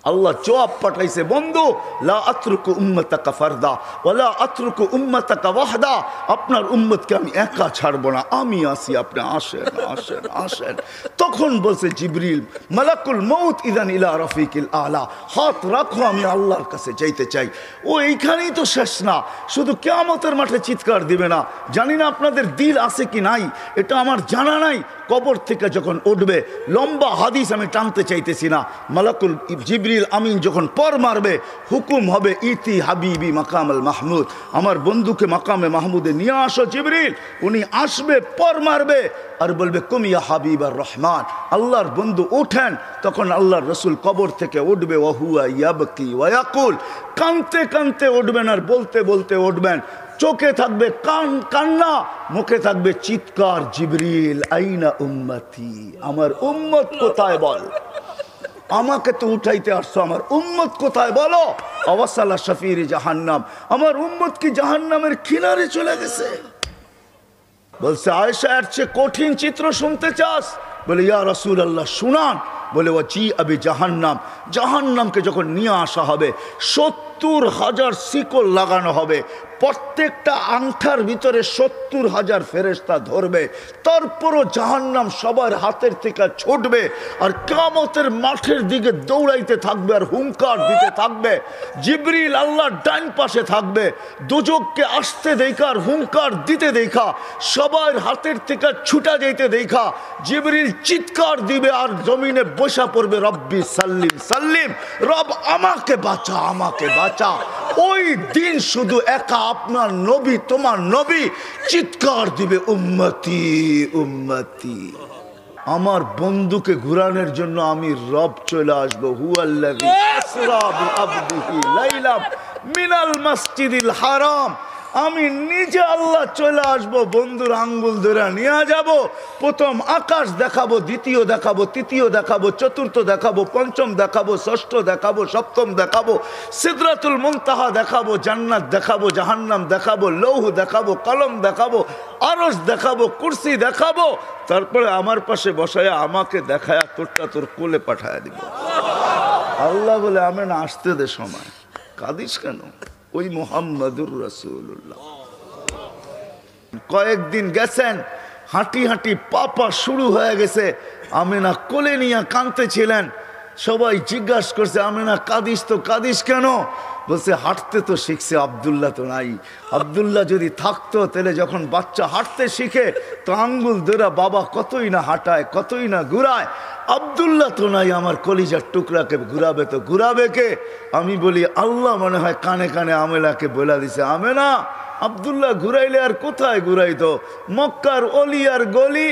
আল্লাহ জবাব পাঠাইছে, বন্ধু লা আতরুকু উম্মতাকা ফারদা ওয়ালা আতরুকু উম্মতাকা ওয়াহদা, আপনার উম্মতকে আমি একা ছাড়বো না, আমি আসি, আপনি আসেন আসেন আসেন। তখন বলছে জিবরিল, মালাকুল মউত ইদান ইলা রফিকিল আলা, হাত রাখো, আমি আল্লাহর কাছে যাইতে চাই। ও এইখানেই তো শেষ না, শুধু কিয়ামতের মাঠে চিৎকার দিবে না। জানি না আপনাদের দিল আছে কি নাই, এটা আমার জানা নাই। কবর থেকে যখন উঠবে, লম্বা হাদিস আমি টানতে চাইতেছি না, মালাকুল জিবরিল আমিন যখন পর মারবে, হুকুম হবে ইতি হাবিবি মাকামাল মাহমুদ, আমার বন্ধুকে মাকামে মাহমুদে নিয়ে আসো জিবরিল। উনি আসবে, পর মারবে আর বলবে কুমিয়া হাবিব আর রহমান, আল্লাহর বন্ধু ওঠেন। তখন আল্লাহর রসুল কবর থেকে উঠবে, ওয়াহুয়া ইয়াবকি ওয়ায়াকুল, কানতে কানতে উঠবেন আর বলতে বলতে উঠবেন। চোখে থাকবে কান্না, মুখে থাকবে চিৎকার, জিবরিল আইনা উম্মতি, আমার উম্মত কোথায় বল, আমাকে তো উঠাইতে আসছো, আমার উম্মত কোথায় বলো। আওয়াসালা শফির জাহান্নাম, আমার উম্মত কি জাহান্নামের কিনারে চলে গেছে। বলছে আয়েশা, এর চেয়ে কঠিন চিত্র শুনতে চাস? বলে ইয়া রাসূলুল্লাহ শুনান। বলে ও জি আবি জাহান্নাম, জাহান্নামকে যখন নিয়ে আসা হবে 70,000 শিকল লাগানো হবে, প্রত্যেকটা আংটার ভিতরে 70,000 ফেরেশতা ধরবে, তারপরও জাহান্নাম সবার হাতের থেকে ছুটবে আর কিয়ামতের মাঠের দিকে দৌড়াইতে থাকবে আর হুঙ্কার দিতে থাকবে। জিবরিল আল্লাহর ডান পাশে থাকবে, দোজখকে আসতে দেখা আর হুঙ্কার দিতে দেখা, সবার হাতের থেকে ছুটা যেতে দেখা জিবরিল চিৎকার দিবে আর জমিনে বসা পড়বে, রব্বি সাল্লিম সাল্লিম, রব আমাকে বাঁচা, আমাকে বাঁচা। ওই দিন শুধু একা আপনার নবী, তোমার নবী চিৎকার দিবে উম্মতি উম্মতি, আমার বন্ধুকে ঘুরানোর জন্য আমি রব চলে আসবো। হুয়াল্লাযী আসরা বিআবদিহি লাইলাম মিনাল মসজিদিল হারাম, আমি নিজে আল্লাহ চলে আসবো, বন্ধুর আঙ্গুল ধরে নিয়ে যাব। প্রথম আকাশ দেখাবো, দ্বিতীয় দেখাবো, তৃতীয় দেখাবো, চতুর্থ দেখাবো, পঞ্চম দেখাবো, ষষ্ঠ দেখাবো, সপ্তম দেখাবো, সিদরাতুল মুনতাহা দেখাবো, জান্নাত দেখাবো, জাহান্নাম দেখাবো, লৌহ দেখাবো, কলম দেখাবো, আরশ দেখাবো, কুরসি দেখাবো। তারপরে আমার পাশে বসায়া আমাকে দেখায়া তোরটা তোর কোলে পাঠায়া দিব। আল্লাহ বলে আমি না আসতে দে সময়, কাঁদিস কেন? ওই মুহাম্মাদুর রাসূলুল্লাহ কয়েকদিন গেছেন, হাঁটি হাঁটি পাপা শুরু হয়ে গেছে, আমিনা কোলে নিয়ে কাঁদতেছিলেন। সবাই জিজ্ঞাসা করছে, আমিনা কাঁদিস তো, কাঁদিস কেন? বলছে হাঁটতে তো শিখছে, আব্দুল্লাহ তো নাই। আব্দুল্লাহ যদি থাকতো তাহলে যখন বাচ্চা হাঁটতে শিখে তো আঙ্গুল ধরে বাবা কতই না হাঁটায়, কতই না ঘুরায়। আব্দুল্লাহ তো নাই, আমার কলিজার টুকরাকে ঘুরাবে তো ঘুরাবে কে? আমি বলি আল্লাহ মনে হয় কানে কানে আমেলাকে বলে দিছে, আমেনা আব্দুল্লাহ ঘুরাইলে আর কোথায় ঘুরাইতো? মক্কার অলি আর গলি,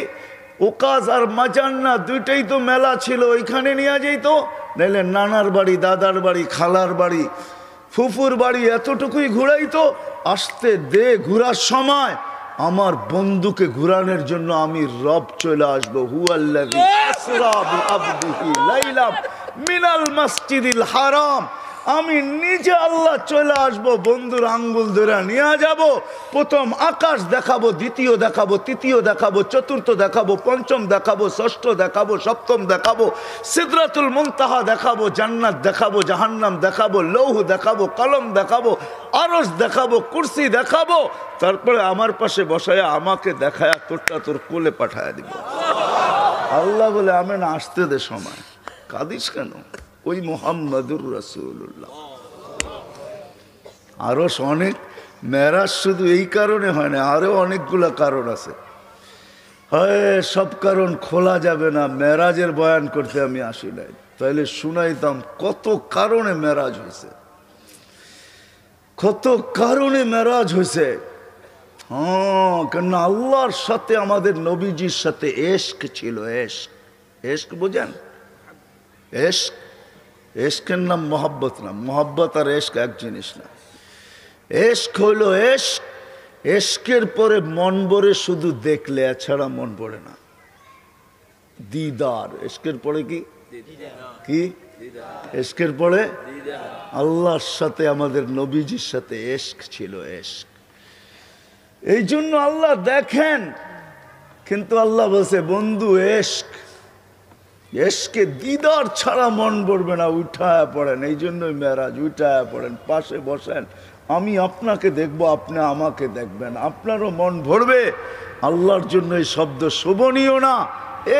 ওকাজ আর মাজান্না দুইটাই তো মেলা ছিল, ওইখানে নিয়ে যেত। নাইলে নানার বাড়ি, দাদার বাড়ি, খালার বাড়ি, ফুফুর বাড়ি, এতটুকুই ঘুরাইতো। আসতে দে, ঘুরার সময় আমার বন্ধুকে ঘুরানোর জন্য আমি রব চলে আসবো। হুয়াল্লাযী আসরা বিআবদিহি লাইলাম মিনাল মসজিদিল হারাম, আমি নিজে আল্লাহ চলে আসবো, বন্ধুর আঙ্গুল ধরে নিয়ে যাব। প্রথম আকাশ দেখাবো, দ্বিতীয় দেখাবো, তৃতীয় দেখাবো, চতুর্থ দেখাবো, পঞ্চম দেখাবো, ষষ্ঠ দেখাবো, সপ্তম দেখাবো, সিদরাতুল মুনতাহা দেখাবো, জান্নাত দেখাবো, জাহান্নাম দেখাবো, লৌহ দেখাবো, কলম দেখাবো, আরশ দেখাবো, কুরসি দেখাবো। তারপরে আমার পাশে বসায়া আমাকে দেখায়া তোরটা তোর কোলে পাঠায়া দিব। আল্লাহ বলে আমি না আসতে দে সময়, কাঁদিস কেন? ওই মুহাম্মাদুর রাসূলুল্লাহ। আরো অনেক মেরাজ শুধু এই কারণে হয় না, আরো অনেকগুলা কারণ আছে। হয় সব কারণ খোলা যাবে না, মেরাজের বয়ান করতে আমি আসি নাই, তাইলে শুনাইতাম কত কারণে মেরাজ হয়েছে, কত কারণে মেরাজ হয়েছে। হ্যাঁ, কেন আল্লাহর সাথে আমাদের নবীজির সাথে এশক ছিল। এশক, এশক বোঝেন? এশক, এশকের নাম মোহাব্বত না, মোহাব্বত আর এশক এক জিনিস না। এশক হইল এশক, এশকের পরে মন ভরে শুধু দেখলে, এছাড়া মন ভরে না। দিদার, এশকের পরে কি কি? এশকের পরে আল্লাহর সাথে আমাদের নবীজির সাথে এশক ছিল, এশক। এই জন্য আল্লাহ দেখেন, কিন্তু আল্লাহ বলছে বন্ধু এশক, এশকে দিদার ছাড়া মন ভরবে না, উঠায় পড়েন। এই জন্যই মেরাজ, উঠায় পড়েন, পাশে বসেন, আমি আপনাকে দেখব, আপনি আমাকে দেখবেন, আপনারও মন ভরবে। আল্লাহর জন্য এই শব্দ শোভনীয় না?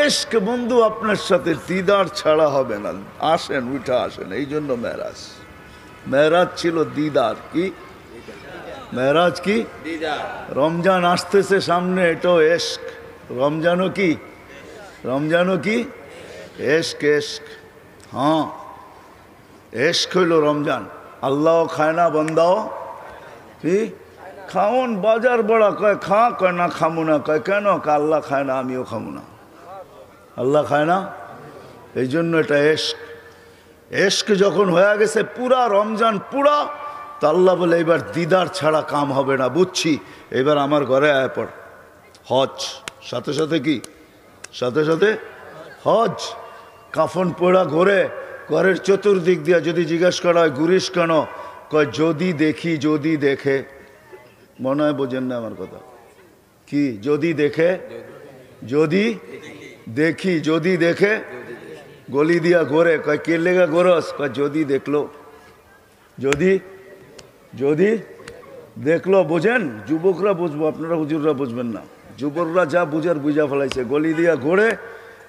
এশক বন্ধু আপনার সাথে দিদার ছাড়া হবে না। আসেন, উঠা আসেন। এই জন্য মেরাজ। মেরাজ ছিল দিদার। কি মেরাজ? কি রমজান আসতেছে সামনে, এটাও এশক। রমজানও কি? রমজানও কি? এশক। এশক, হ্যাঁ, এশক হইল রমজান। আল্লাহ খায় না, বন্দাও কি খাওন। বাজার বড়া কয় খা, কয় না খামু না। কয় কেন? আল্লাহ খায় না, আমিও খামু না। আল্লাহ খায় না, এই জন্য এটা এশক। এশক যখন হয়ে গেছে পুরা রমজান পুরা, তো আল্লাহ বলে এবার দিদার ছাড়া কাম হবে না, বুঝছি, এবার আমার ঘরে আয় পড়। হজ সাথে সাথে কি? সাথে সাথে হজ। কাফন পোড়া ঘরে, ঘরের চতুর্দিক দিয়া যদি জিজ্ঞাসা করা হয় ঘুরিস কেন? কয় যদি দেখি, যদি দেখে। মনে হয় বোঝেন না আমার কথা। কি যদি দেখে? যদি দেখি, যদি দেখে গলি দিয়া ঘোরে। কয় কে লেগা ঘোরস? কয় যদি দেখলো। যদি যদি দেখলো। বোঝেন? যুবকরা বুঝবো, আপনারা হুজুররা বুঝবেন না। যুবকরা যা বুঝার বুঝা ফেলাইছে। গলি দিয়া ঘোরে,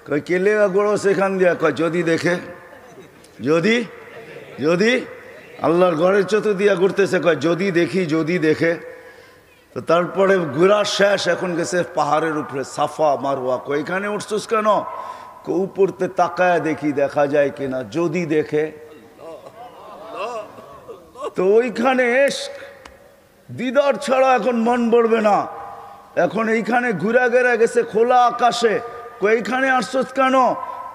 কয় কে লেগা ঘোরো সেখান দিয়া? কয় যদি দেখে। যদি যদি আল্লাহর ঘরের চতুর দিয়া ঘুরতেছে, কয় যদি দেখি, যদি দেখে। তো তারপরে ঘোরা শেষ, এখন গেছে পাহাড়ের উপরে, সাফা মারওয়া। কয় এখানে উঠছিস কেন? উপরতে তাকায় দেখি দেখা যায় কিনা, যদি দেখে। তো ওইখানে এশক দিদার ছাড়া এখন মন ভরবে না। এখন এইখানে ঘুরা গেরা গেছে খোলা আকাশে। কয়খানে আসছস কেন?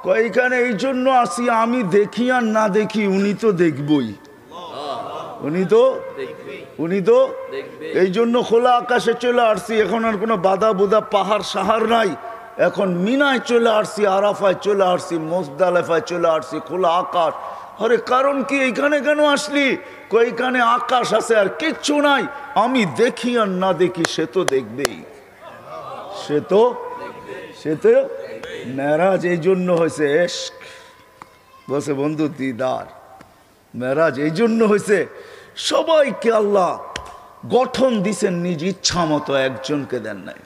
কয়খানে এই জন্য আসি, আমি দেখি আর না দেখি উনি তো দেখবই, উনি তো এই জন্য খোলা আকাশে চলে আসছি। এখন আর কোনো বাধা বুধা পাহাড় সাহার নাই। এখন মিনায় চলে আসছি, আরাফায় চলে আসছি, মুজদালিফায় চলে আসছি, খোলা আকাশ। আরে কারণ কি? এইখানে কেন আসলি? কইখানে আকাশ আছে আর কিচ্ছু নাই, আমি দেখি আর না দেখি সে তো দেখবেই, সে তো মেরাজ এই জন্য হয়েছে এশক। বলছে বন্ধু দিদার। মেরাজ এই জন্য হয়েছে, সবাইকে আল্লাহ গঠন দিছেন নিজ ইচ্ছা মতো, একজনকে দেন নাই।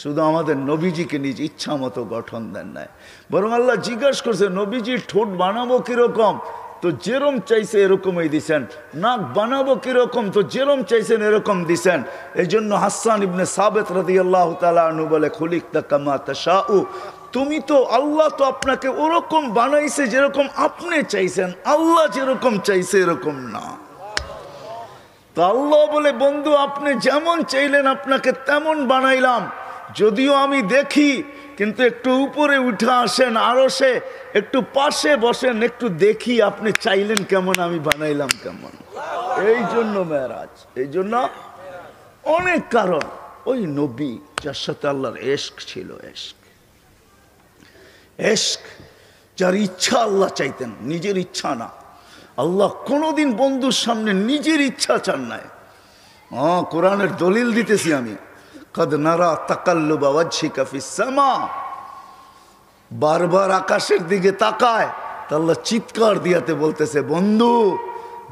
শুধু আমাদের নবীজিকে নিজ ইচ্ছা মতো গঠন দেন নাই, বরং আল্লাহ জিজ্ঞাসা করছে নবীজির ঠোঁট বানাবো কিরকম? তো যেরম চাইছে এরকমই দিছেন। নাক বানাবো কিরকম? তো যেরম চাইছেন এরকম দিছেন। এই জন্য হাসান ইবনে সাবিত রাদিয়াল্লাহু তাআলা আনহু বলে খুলিকতা কামা তাশাউ, তুমি তো, আল্লাহ তো আপনাকে ওরকম বানাইছে যেরকম আপনি চাইছেন, আল্লাহ যেরকম চাইছে এরকম না। তো আল্লাহ বলে বন্ধু আপনি যেমন চাইলেন আপনাকে তেমন বানাইলাম, যদিও আমি দেখি, কিন্তু একটু উপরে উঠে আসেন, আরো সে একটু পাশে বসেন, একটু দেখি আপনি চাইলেন কেমন, আমি বানাইলাম কেমন। এই জন্য মেরাজ, এই জন্য অনেক কারণ। ওই নবী যার সাথে আল্লাহর এশক ছিল, এশক যার ইচ্ছা আল্লাহ চাইতেন, নিজের ইচ্ছা না। আল্লাহ কোনোদিন বন্ধুর সামনে নিজের ইচ্ছা চান নাই। কোরআনের দলিল দিতেছি আমি। কদ নারা তাকাল্লুবা ওয়াজহিকা ফিস সামা, বারবার আকাশের দিকে তাকায়। তা আল্লাহ চিৎকার দিয়াতে বলতেছে বন্ধু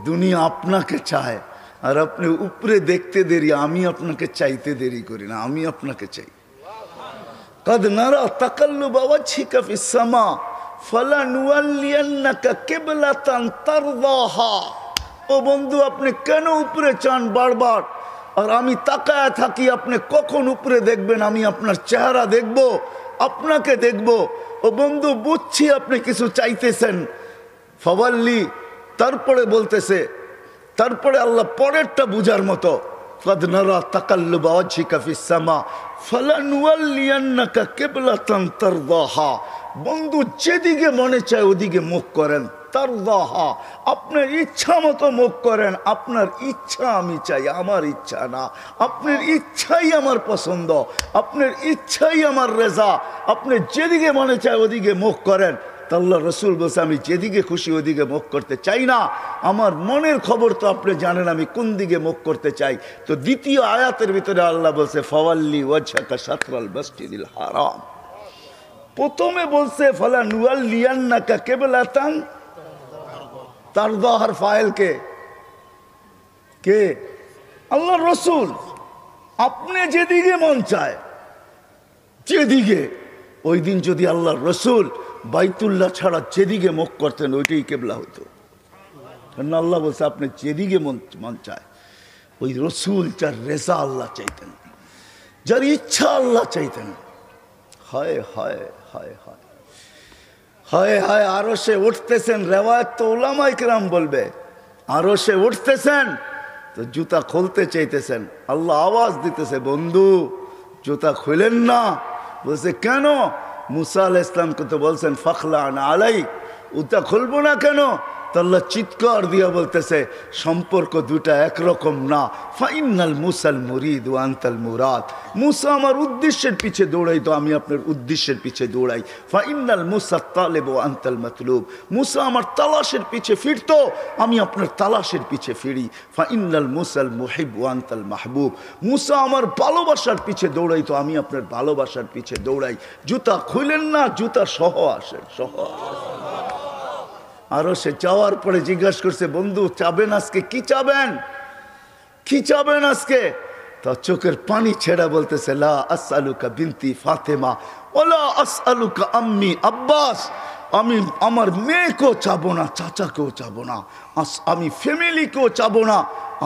দুনিয়া আপনাকে চায়, আর আপনি উপরে দেখতে দেরি, আমি আপনাকে চাইতে দেরি করি না, আমি আপনাকে চাই। কদ নারা তাকাল্লুবা ওয়াজহিকা ফিস সামা ফালানুওয়াল্লিয়ান্নাকা কিবলাতান তারদাহা। ও বন্ধু আপনি কেন উপরে চান বারবার, আর আমি তাকায় থাকি আপনি কখন উপরে দেখবেন, আমি আপনার চেহারা দেখব, আপনাকে দেখব। ও বন্ধু বুঝছি আপনি কিছু চাইতেছেন, ফাওয়াল্লি, তারপরে বলতেছে, তারপরে আল্লাহ পরেরটা বুঝার মতো, কদ নারা তাকাল্লুবা ওয়াজহিকা ফিস সামা ফালানুওয়াল্লিয়ান্নাকা কিবলাতান তারদাহা। বন্ধু যেদিকে মনে চায় ওদিকে মুখ করেন, তারদাহা, আপনার ইচ্ছা মতো মুখ করেন। আপনার ইচ্ছা আমি চাই, আমার ইচ্ছা না। আপনার ইচ্ছাই আমার পছন্দ, আপনার ইচ্ছাই আমার রেজা। আপনি যেদিকে মনে চায় ওদিকে মুখ করেন। তা আল্লাহ রসুল বলছে আমি যেদিকে খুশি ওদিকে মুখ করতে চাই না, আমার মনের খবর তো আপনি জানেন আমি কোন দিকে মুখ করতে চাই। তো দ্বিতীয় আয়াতের ভিতরে আল্লাহ বলছে ফাওয়াল্লি ওয়াজহাকা শাতরাল মসজিদিল হারাম। প্রথমে বলছে ফালা নুয়াল্লিয়ান্নাকা কিবলাতান তারদাহার ফাইল কে আল্লাহর রাসূল। আপনি যেদিকে মন চায় যেদিকে, ওই দিন যদি আল্লাহর রাসূল বাইতুল্লাহ ছাড়া যেদিকে মুখ করতেন ওইটাই কিবলা হতো। কারণ আল্লাহ বলছে আপনি যেদিকে মন চায়, ওই রাসূল যার রেজা আল্লাহ চাইতেন, যার ইচ্ছা আল্লাহ চাইতেন। হায় হায় হায় হায় হায় হায়, আরো সে উঠতেছেন, রেওয়ায়ত তো উলামায়ে কেরাম বলবে, আরো সে উঠতেছেন তো জুতা খুলতে চাইতেছেন, আল্লাহ আওয়াজ দিতেছে বন্ধু জুতা খুলেন না। বলছে কেন? মুসা আলাইহিস সালামকে তো বলছেন ফাখলান আলাইক, জুতা খুলবো না কেন? তো আল্লাহ চিৎকার দিয়া বলতেছে সম্পর্ক দুটা একরকম না। ফাইনাল মুসাল মুরিদ ওয়া আনতাল মুরাদ, মুসা আমার উদ্দেশ্যের পিছে দৌড়াই তো আমি আপনার উদ্দেশ্যের পিছে দৌড়াই। ফাইনাল মুসা তালেব ওয়া আনতাল মাতলুব, মুসা আমার তালাশের পিছে ফিরতো আমি আপনার তালাশের পিছে ফিরি। ফাইনাল মুসাল মুহিব ওয়া আনতাল মাহবুব, মুসা আমার ভালোবাসার পিছে দৌড়াই তো আমি আপনার ভালোবাসার পিছে দৌড়াই। জুতা খুলেন না, জুতা সহ আসেন, সহ আসেন। আরো সে যাওয়ার পরে জিজ্ঞাসা করছে বন্ধু চাবেন আজকে, কি চাবেন, কি চাবেন আজকে? তা চোখের পানি ছেড়া বলতেছে লা আসআলুকা বিনতি ফাতেমা ওয়ালা আসআলুকা আম্মি আব্বাস, আমি আমার মেয়েকেও চাবো না, চাচাকেও চাবো না, আমি ফ্যামিলিকেও চাবো না,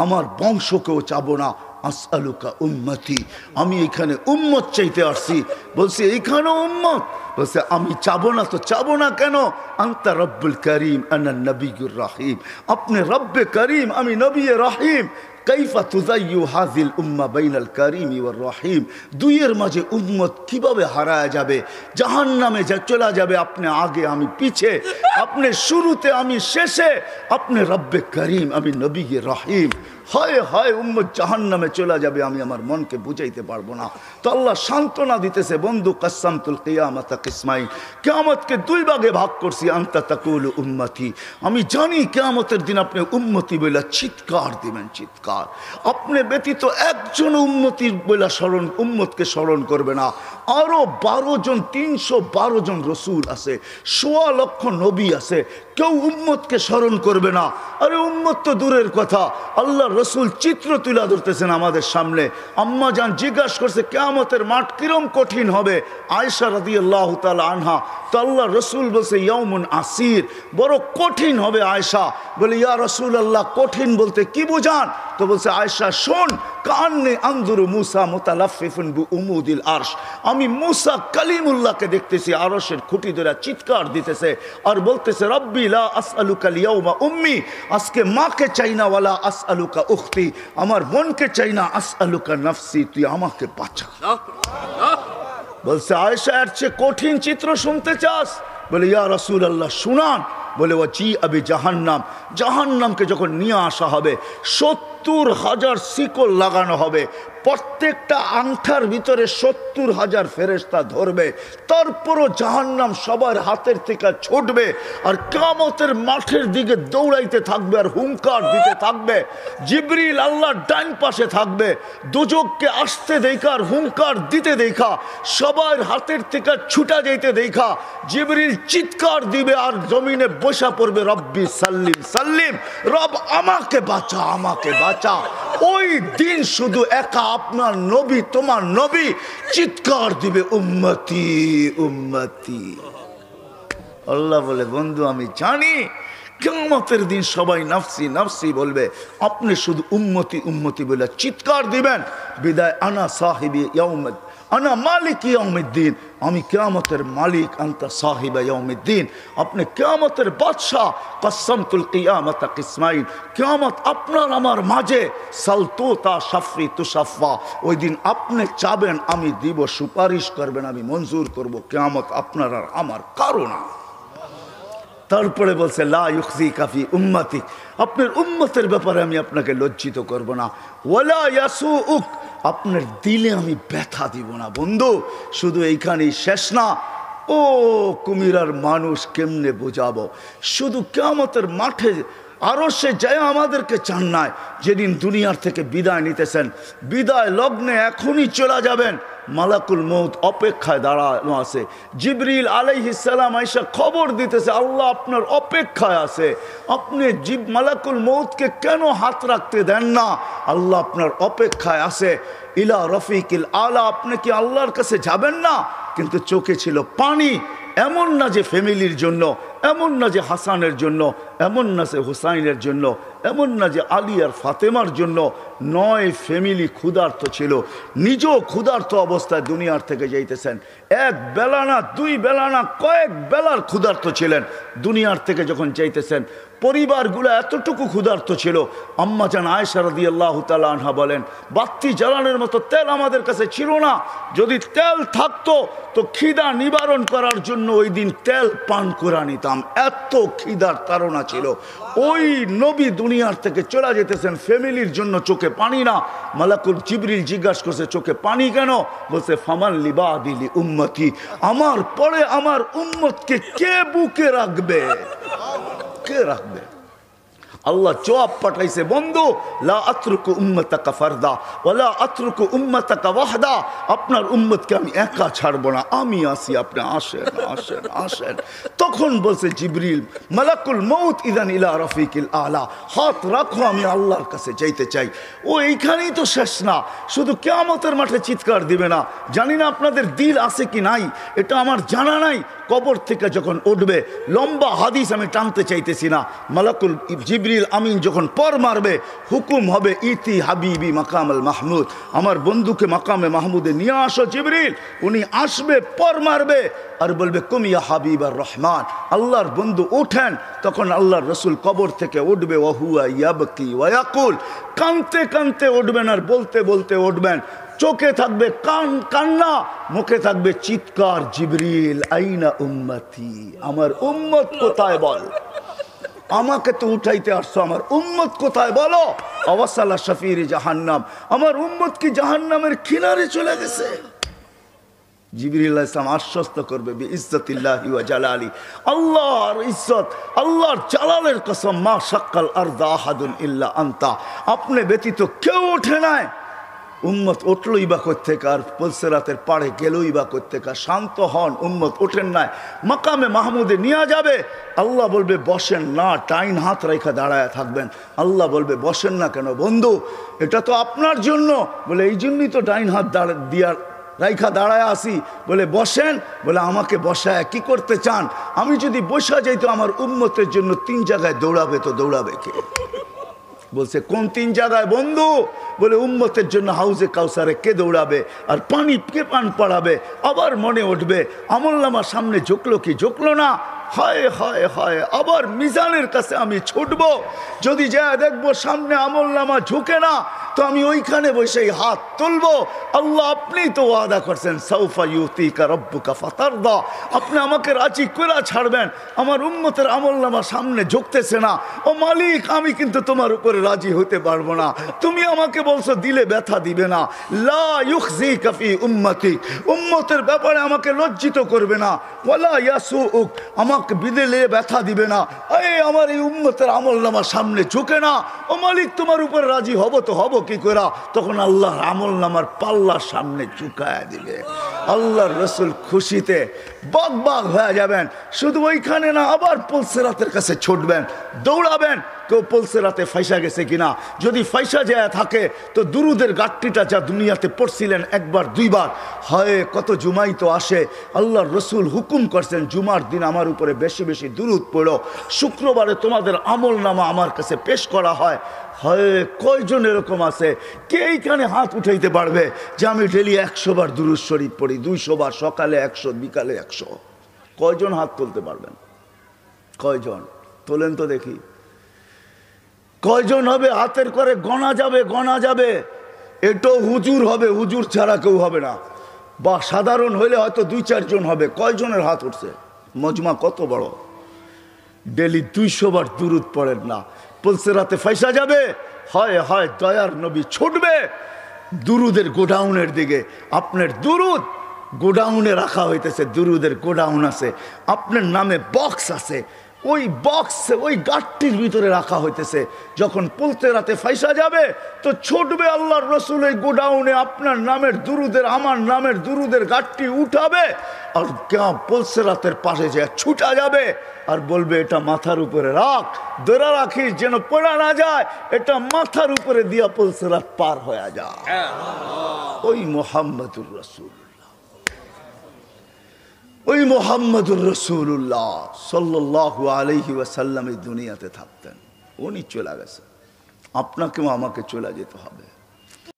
আমার বংশকেও চাবো না। আসআলুকা উম্মতি, আমি এখানে উম্মত চাইতে আসছি। বলছে এইখানেও উম্মত? বলছে আমি চাবো না তো চাবো না কেন? আনতা রব্বুল করিম আনা নবিয়ুর রাহিম, আপনি রব্বে করিম আমি নবী রাহিম। কাইফা তুযায়্যু হাযিল উম্মাহ বাইনাল কারীমি ওয়ার রহিম, দুইয়ের মাঝে উম্মত কিভাবে হারায় যাবে, জাহান্নামে যা চলে যাবে, আপনি আগে আমি পিছে, আপনি শুরুতে আমি শেষে, আপনি রব্বে করিম আমি নবী রাহিম। হায় হায়, উম্মত জাহান্নামে চলে যাবে, আমি আমার মনকে বুঝাইতে পারবো না। তো আল্লাহ সান্ত্বনা দিতেছে বন্ধু কাসসামতুল কিয়ামাতা কিসমাইন, কিয়ামতকে দুই ভাগে ভাগ করছি। আনতা তাকুলু উম্মতি, আমি জানি কিয়ামতের দিন আপনি উম্মতি বলে চিৎকার দিবেন, চিৎকার। আপনি ব্যতীত একজন উম্মতির বলে স্মরণ, উম্মতকে স্মরণ করবে না। আরো 12 জন 312 জন রসুল আছে, 1.25 লক্ষ নবী আছে, কেউ উম্মতকে স্মরণ করবে না। আরে উম্মত তো দূরের কথা, আল্লাহ রসুল চিত্র তুলে ধরতেছেন আমাদের সামনে। আম্মা জান জিজ্ঞাসা করছে কিয়ামতের মাঠ কিরম কঠিন হবে, আয়েশা রাদিয়াল্লাহু তাআলা আনহা। তো আল্লাহ রসুল বলছে ইয়াউমুন আসির, বড় কঠিন হবে। আয়েশা বলে ইয়া রাসূলুল্লাহ কঠিন বলতে কি বুঝান? তো বলছে আয়েশা শোন, কান্নে আনজুরু মুসা মুতালাফফিফুন বিউমুদিল আরশ, আমি মুসা কালিমুল্লাহকে দেখতেছি আরশের খুঁটি ধরে চিৎকার দিতেছে আর বলতেছে রব্বি লা আসআলুকা আল-ইয়াওমা উম্মি, আজকে মাকে চাই না, ওয়ালা আসআলুকা উখতি, আমার বোনকে চাই না, আসআলুকা নাফসি, তুই আমাকে বাঁচা। বলছে আয়েশা এর চেয়ে কঠিন চিত্র শুনতে চাস? বলে ইয়া রাসূলুল্লাহ শুনান। বলে ওয়াজি আবি জাহান্নাম, জাহান্নামকে যখন নিয়ে আসা হবে 70,000 শিকল লাগানো হবে, প্রত্যেকটা আংটার ভিতরে 70,000 ফেরেশতা ধরবে, তারপরও জাহান্নাম সবার হাতের থেকে ছুটবে আর কিয়ামতের মাঠের দিকে দৌড়াইতে থাকবে আর হুঙ্কার দিতে থাকবে। জিবরিল আল্লাহর ডান পাশে থাকবে, দোজখকে আসতে দেখা আর হুঙ্কার দিতে দেখা, সবার হাতের থেকে ছুটা যাইতে দেখা জিবরিল চিৎকার দিবে আর জমিনে বসা পড়বে রব্বি সাল্লিম সাল্লিম, রব আমাকে বাঁচা, আমাকে বাঁচা। ওই দিন শুধু একা আপনার নবী, তোমার নবী চিৎকার দিবে উম্মতি উম্মতি। আল্লাহ বলে বন্ধু আমি জানি কিয়ামতের দিন সবাই নাফসি নাফসি বলবে, আপনি শুধু উম্মতি উম্মতি বলে চিৎকার দিবেন। বিদায় আনা সাহিবি ইয়াউমিদ, আনা মালিক ইয়াউমিদ্দিন, আমি কিয়ামতের মালিক, আনতা সাহিবা ইয়াউমিদ্দিন, আপনি কিয়ামতের বাদশা। কাসসামতুল কিয়ামাতা কিসমাইন, কিয়ামত আপনার আমার মাঝে। সালতুতা শাফি তুশাফা, ওই দিন আপনি চাবেন আমি দিব, সুপারিশ করবেন আমি মঞ্জুর করব। কিয়ামত আপনার আর আমার কারো না। তারপরে বলছে লা ইউখজিকা ফি উম্মতি, আপনার উম্মতের ব্যাপারে আমি আপনাকে লজ্জিত করব না। ওয়ালা ইয়াসুউক, আপনার দিলে আমি ব্যথা দিব না। বন্ধু শুধু এইখানেই শেষ না, ও কুমিরার মানুষ কেমনে বোঝাবো? শুধু কিয়ামতের মাঠে আরো সে যায় আমাদেরকে চান নাই। যেদিন দুনিয়ার থেকে বিদায় নিতেছেন, বিদায় লগ্নে এখনই চলে যাবেন, মালাকুল মউত অপেক্ষায় দাঁড়ানো আছে। জিবরিল আলাইহিস সালাম আয়েশা খবর দিতেছে আল্লাহ আপনার অপেক্ষায় আছে। আপনি মালাকুল মউতকে কেন হাত রাখতে দেন না? আল্লাহ আপনার অপেক্ষায় আছে। ইলা রফিকিল আলা, আপনি কি আল্লাহর কাছে যাবেন না? কিন্তু চোখে ছিল পানি। এমন না যে ফ্যামিলির জন্য, এমন না যে হাসানের জন্য, এমন না যে হুসাইনের জন্য, এমন না যে আলী আর ফাতেমার জন্য। 9 ফ্যামিলি ক্ষুধার্ত ছিল, নিজেও ক্ষুধার্ত অবস্থায় দুনিয়ার থেকে যাইতেছেন। 1 বেলা না 2 বেলা না, কয়েক বেলার ক্ষুধার্ত ছিলেন। দুনিয়ার থেকে যখন যাইতেছেন পরিবারগুলো এতটুকু ক্ষুধার্ত ছিল। আম্মা জান আয়েশা রাদিয়াল্লাহু তাআলা আনহা বলেন, বাতি জ্বালানোর মতো তেল আমাদের কাছে ছিল না। যদি তেল থাকতো তো খিদা নিবারণ করার জন্য ওই দিন তেল পান করে নিতাম। এত খিদার তাড়না ছিল। ওই নবী দুনিয়ার থেকে চলে যেতেছেন, ফ্যামিলির জন্য চোখে পানি না। মালাকুল জিবরিল জিজ্ঞাসা করছে চোখে পানি কেন? বলছে ফামান লিবাদিলি উম্মতি, আমার পরে আমার উম্মতকে কে বুকে রাখবে? কে রাখবে? আল্লাহ জবাব পাঠাইছে, বন্ধু লা আতরুকু উম্মাতাকা ফারদা ওয়ালা আতরুকু উম্মাতাকা ওয়াহদা, আপনার উম্মতকে আমি একা ছাড়বো না, আমি আসি, আপনি আসেন আসেন আসেন। তখন বলছে জিবরিল মালাকুল মউত ইদান ইলা রফিকিল আলা, হাত রাখো, আমি আল্লাহর কাছে যাইতে চাই। ও এইখানেই তো শেষ না, শুধু কিয়ামতের মাঠে চিৎকার দিবে না। জানি না আপনাদের দিল আছে কি নাই, এটা আমার জানা নাই। কবর থেকে যখন উঠবে, লম্বা হাদিস আমি টানতে চাইতেছি না, মালাকুল জিবরিল আমিন যখন পর মারবে, হুকুম হবে ইতি হাবিবি মাকামুল মাহমুদ, আমার বন্ধুকে মাকামে মাহমুদে নিয়ে আসো জিবরিল। উনি আসবে, পর মারবে আর বলবে কুমিয়া হাবিব আর রহমান, আল্লাহর বন্ধু ওঠেন। তখন আল্লাহর রসুল কবর থেকে উঠবে, ওয়াহুয়া ইয়াবকি ওয়ায়াকুল, কানতে কানতে উঠবেন আর বলতে বলতে উঠবেন। চোখে থাকবে কান্না, মুখে থাকবে চিৎকার, জিবরিল আইনা উম্মতি, আমার উম্মত কোথায় বল? আমাকে তো উঠাইতে আসছো, আমার উম্মত কোথায় বলো? আওয়াসালা শাফির জাহান্নাম, আমার উম্মত কি জাহান্নামের কিনারে চলে গেছে? জিবরিল আলাইহিস সালাম আশ্বস্ত করবে বিইজ্জতিল্লাহি ওয়া জালালি, আল্লাহর ইজ্জত, আল্লাহর জালালের কসম, মা শাক্কাল আরদা আহাদুন ইল্লা আনতা, আপনি ব্যতীত কেউ ওঠে নাই। উম্মত উঠলই বা কোত্থেকে, আর পুলসিরাতের পাড়ে গেলই বা কোত্থেকে? শান্ত হন, উম্মত ওঠেন নাই, মাকামে মাহমুদে নিয়ে যাবে। আল্লাহ বলবে বসেন না, টাইন হাত রেখা দাঁড়ায় থাকবেন। আল্লাহ বলবে বসেন না কেন? বন্ধু এটা তো আপনার জন্য। বলে এই জন্যই তো ডাইন হাত দিয়ার রাইখা দাঁড়ায় আসি। বলে বসেন। বলে আমাকে বসায় কি করতে চান? আমি যদি বসা যাই তো আমার উম্মতের জন্য 3 জায়গায় দৌড়াবে, তো দৌড়াবে কে? বলছে কোন 3 জায়গায় বন্ধু? বলে উম্মতের জন্য হাউজে কাউসারে কে দৌড়াবে, আর পানি কে পান পড়াবে। আবার মনে উঠবে আমলনামার সামনে ঝুঁকলো কি ঝুঁকলো না, হায় হায় হায়, আবার মিজানের কাছে আমি ছুটবো, যদি যা দেখবো সামনে আমলনামা ঝুঁকে না, তো আমি ওইখানে বসেই হাত তুলবো। আল্লাহ আপনি তো ওয়াদা করছেন সাউফা ইউতিকা রব্বুকা ফাতারদা, আপনি আমাকে রাজি করে ছাড়বেন। আমার উম্মতের আমলনামা সামনে ঝুঁকতেছে না, ও মালিক আমি কিন্তু তোমার উপরে রাজি হতে পারবো না। তুমি আমাকে বলছো দিলে ব্যথা দিবে না, লা ইউখজিকা ফি উম্মতিক, উম্মতের ব্যাপারে আমাকে লজ্জিত করবে না, ওয়ালা ইয়াসুউক, আমাকে বিদেলে ব্যথা দিবে না। এই আমার এই উম্মতের আমলনামা সামনে ঝুঁকে না, ও মালিক তোমার উপরে রাজি হব তো হব কি করে? তখন আল্লাহর আমলনামার পাল্লার সামনে ঝুঁকায় দিবে। আল্লাহর রসুল খুশিতে বাগ বাগ হয়ে যাবেন। শুধু ওইখানে না, আবার পুলসিরাতের কাছে ছুটবেন, দৌড়াবেন। কেউ পুলসিরাতে ফাইসা গেছে কিনা, যদি ফাইসা যায় থাকে তো দুরুদের গাট্টিটা যা দুনিয়াতে পড়ছিলেন 1বার 2বার, হয় কত জুমাই তো আসে। আল্লাহর রসুল হুকুম করছেন জুমার দিন আমার উপরে বেশি বেশি দুরুদ পড়ো, শুক্রবারে তোমাদের আমলনামা আমার কাছে পেশ করা হয়। হয় কয়জন এরকম আছে কে এইখানে হাত উঠাইতে পারবে যে আমি ডেলি 100 বার দুরুদ শরীফ পড়ি, 200 বার, সকালে 100, বিকালে 100? কয়জন হাত তুলতে পারবেন? কয়জন তোলেন তো দেখি? কয়জন হবে? হাতের করে গণা যাবে, গণা যাবে। এটাও হুজুর হবে, হুজুর ছাড়া কেউ হবে না, বা সাধারণ হইলে হয়তো 2-4 জন হবে। কয়জনের হাত উঠছে? মজমা কত বড়, ডেলি 200 বার দুরুদ পড়েন না, পুলসিরাতে ফাইসা যাবে। হয় হয় দয়ার নবী ছুটবে দুরুদের গোডাউনের দিকে। আপনার দুরুদ গোডাউনে রাখা হইতেছে, দুরুদের গোডাউন আছে, আপনার নামে বক্স আছে, ওই বক্সে ওই গাঠটির ভিতরে রাখা হইতেছে। যখন পুলতে রাতে ফাইসা যাবে তো ছুটবে আল্লাহর রসুল ওই গোডাউনে, আপনার নামের দুরুদের আমার নামের দুরুদের গাঠটি উঠাবে আর পুলতে রাতের পাশে যে ছুটা যাবে আর বলবে এটা মাথার উপরে রাখ, ধরে রাখিস যেন পড়া না যায়, এটা মাথার উপরে দিয়া পুলতে রাত পার হয়ে যায়। ওই মুহাম্মদুর রাসূলুল্লাহ, ওই মুহাম্মদুর রাসূলুল্লাহ সাল্লাল্লাহু আলাইহি ওয়াসাল্লাম এই দুনিয়াতে থাকতেন। উনি চলে গেছে, আপনাকেও আমাকে চলে যেতে হবে।